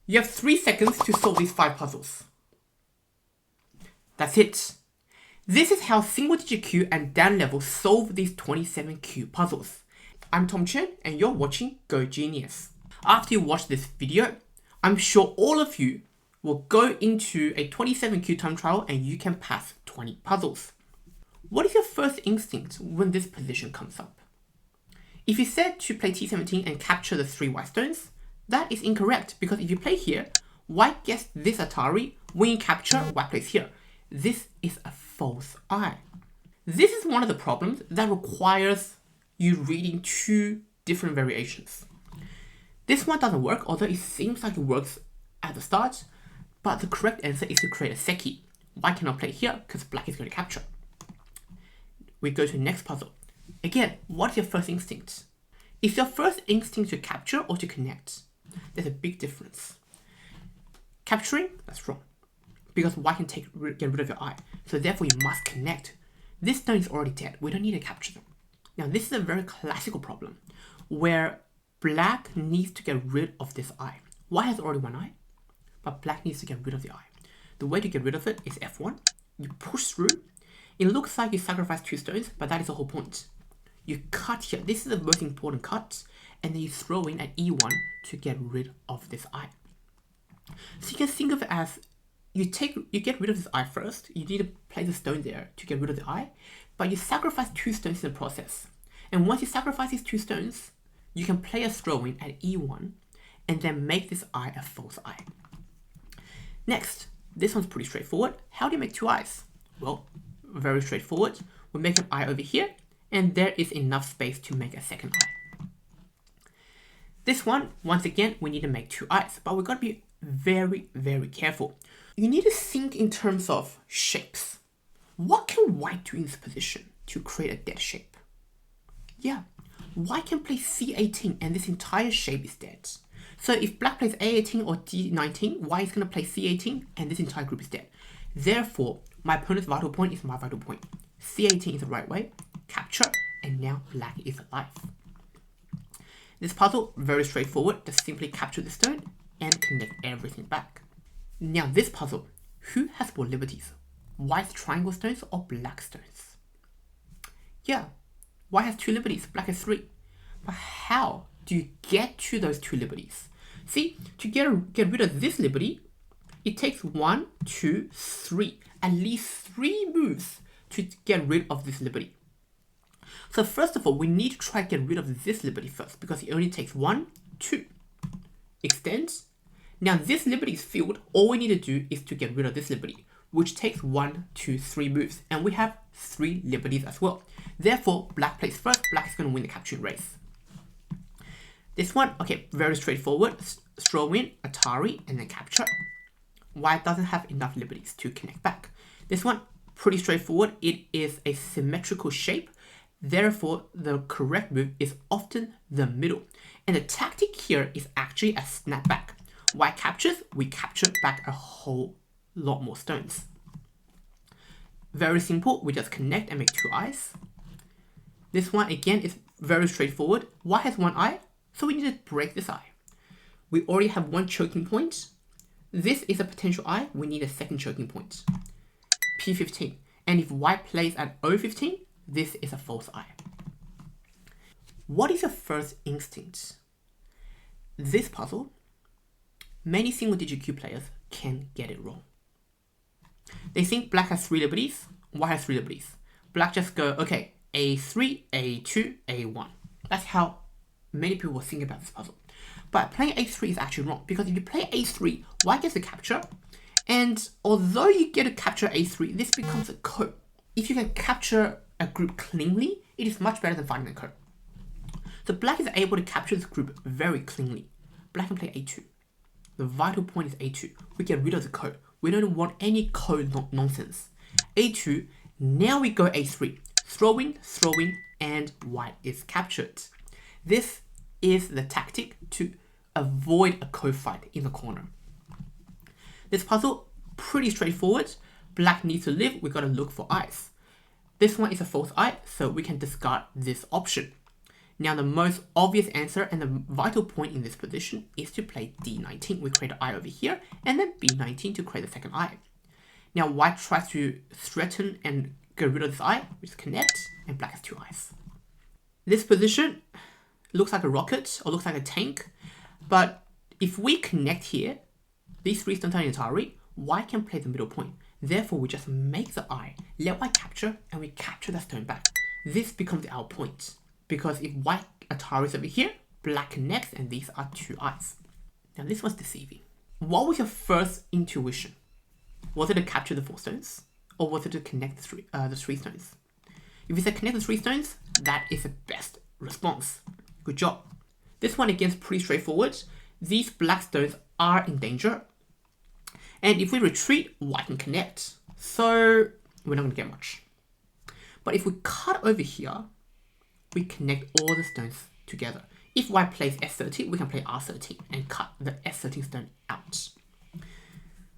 You have 3 seconds to solve these 5 puzzles. That's it. This is how single-digit Q and down level solve these 27 Q puzzles. I'm Tom Chen and you're watching Go Genius. After you watch this video, I'm sure all of you will go into a 27 Q time trial and you can pass 20 puzzles. What is your first instinct when this position comes up? If you said to play T17 and capture the 3 white stones, that is incorrect because if you play here, white gets this Atari, when you capture, white plays here. This is a false eye. This is one of the problems that requires you reading 2 different variations. This one doesn't work, although it seems like it works at the start, but the correct answer is to create a seki. White cannot play here because black is going to capture. We go to the next puzzle. Again, what is your first instinct? Is your first instinct to capture or to connect? There's a big difference. Capturing, that's wrong. Because white can get rid of your eye. So therefore you must connect. This stone is already dead. We don't need to capture them. Now this is a very classical problem where black needs to get rid of this eye. White has already 1 eye, but black needs to get rid of the eye. The way to get rid of it is F1. You push through. It looks like you sacrifice 2 stones, but that is the whole point. You cut here. This is the most important cut. And then you throw in an E1 to get rid of this eye. So you can think of it as you get rid of this eye first. You need to place a stone there to get rid of the eye, but you sacrifice 2 stones in the process. And once you sacrifice these 2 stones, you can play a throw in at E1 and then make this eye a false eye. Next, this one's pretty straightforward. How do you make 2 eyes? Well, very straightforward. We make an eye over here, and there is enough space to make a second eye. This one, once again, we need to make 2 eyes, but we've got to be very, very careful. You need to think in terms of shapes. What can white do in this position to create a dead shape? Yeah, white can play C18 and this entire shape is dead. So if black plays A18 or D19, white is going to play C18 and this entire group is dead. Therefore, my opponent's vital point is my vital point. C18 is the right way, capture, and now black is alive. This puzzle, very straightforward, just simply capture the stone and connect everything back. Now this puzzle, who has more liberties? White's triangle stones or black stones? Yeah, white has 2 liberties, black has 3. But how do you get to those 2 liberties? See, to get rid of this liberty, it takes 1, 2, 3, at least 3 moves to get rid of this liberty. So first of all, we need to try to get rid of this liberty first because it only takes 1, 2. Extends. Now this liberty is filled. All we need to do is to get rid of this liberty, which takes 1, 2, 3 moves. And we have 3 liberties as well. Therefore, black plays first. Black is going to win the capturing race. This one, okay, very straightforward. Throw in, Atari, and then capture. White doesn't have enough liberties to connect back. This one, pretty straightforward. It is a symmetrical shape. Therefore, the correct move is often the middle. And the tactic here is actually a snapback. White captures, we capture back a whole lot more stones. Very simple, we just connect and make 2 eyes. This one again is very straightforward. White has 1 eye, so we need to break this eye. We already have 1 choking point. This is a potential eye, we need a second choking point. P15. And if white plays at O15, this is a false eye. What is your first instinct? This puzzle, many single-digit Q players can get it wrong. They think black has 3 liberties, white has 3 liberties. Black just go, okay, A3, A2, A1. That's how many people will think about this puzzle. But playing A3 is actually wrong because if you play A3, white gets to capture. And although you get to capture A3, this becomes a code. If you can capture a group cleanly, it is much better than finding a code. So black is able to capture this group very cleanly. Black can play A2. The vital point is A2. We get rid of the code. We don't want any code nonsense. A2, now we go A3. Throw in, and white is captured. This is the tactic to avoid a code fight in the corner. This puzzle, pretty straightforward. Black needs to live, we gotta look for eyes. This one is a false eye, so we can discard this option. Now the most obvious answer and the vital point in this position is to play d19. We create an eye over here and then b19 to create the second eye. Now white tries to threaten and get rid of this eye, which is connect, and black has two eyes. This position looks like a rocket or looks like a tank, but if we connect here, these three stones are in Atari, white can play the middle point. Therefore, we just make the eye, let white capture, and we capture that stone back. This becomes our point, because if white Atari is over here, black connects, and these are two eyes. Now this was deceiving. What was your first intuition? Was it to capture the four stones, or was it to connect the three stones? If you said connect the three stones, that is the best response. Good job. This one again is pretty straightforward. These black stones are in danger. And if we retreat, white can connect. So we're not going to get much. But if we cut over here, we connect all the stones together. If white plays S13, we can play R13 and cut the S13 stone out.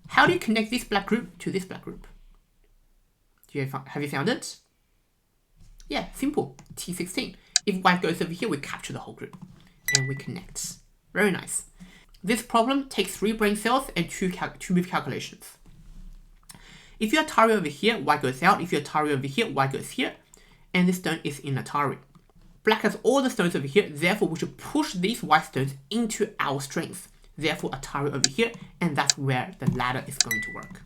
How do you connect this black group to this black group? Have you found it? Yeah, simple. T16. If white goes over here, we capture the whole group and we connect. Very nice. This problem takes 3 brain cells and 2 move calculations. If you Atari over here, white goes out. If you Atari over here, white goes here. And this stone is in Atari. Black has all the stones over here. Therefore, we should push these white stones into our strength. Therefore, Atari over here. And that's where the ladder is going to work.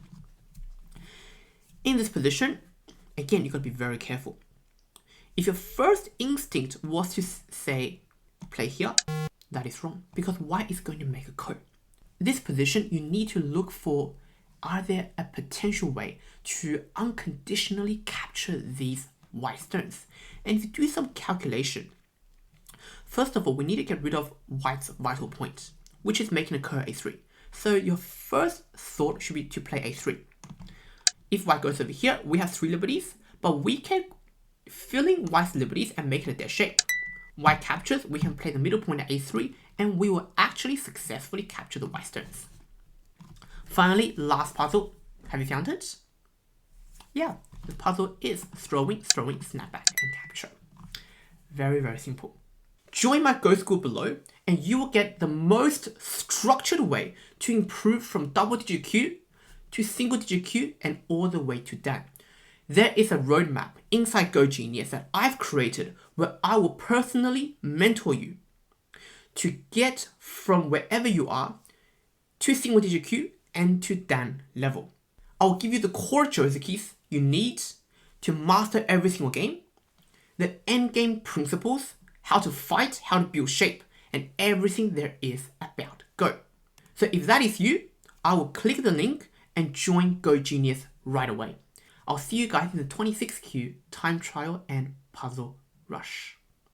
In this position, again, you've got to be very careful. If your first instinct was to say, play here, that is wrong, because white is going to make a ko. This position, you need to look for, are there a potential way to unconditionally capture these white stones? And if you do some calculation, first of all, we need to get rid of white's vital point, which is making a ko a3. So your first thought should be to play a3. If white goes over here, we have 3 liberties, but we can fill in white's liberties and make it a dead shape. White captures, we can play the middle point at a3, and we will actually successfully capture the white stones. Finally, last puzzle. Have you found it? Yeah, the puzzle is throwing, snapback, and capture. Very, very simple. Join my Go School below, and you will get the most structured way to improve from double-digit Q to single-digit Q and all the way to Dan. There is a roadmap inside Go Genius that I've created where I will personally mentor you to get from wherever you are to single digit Q and to Dan level. I'll give you the core Joseph keys you need to master every single game, the end game principles, how to fight, how to build shape, and everything there is about Go. So if that is you, I will click the link and join Go Genius right away. I'll see you guys in the 26Q time trial and puzzle rush.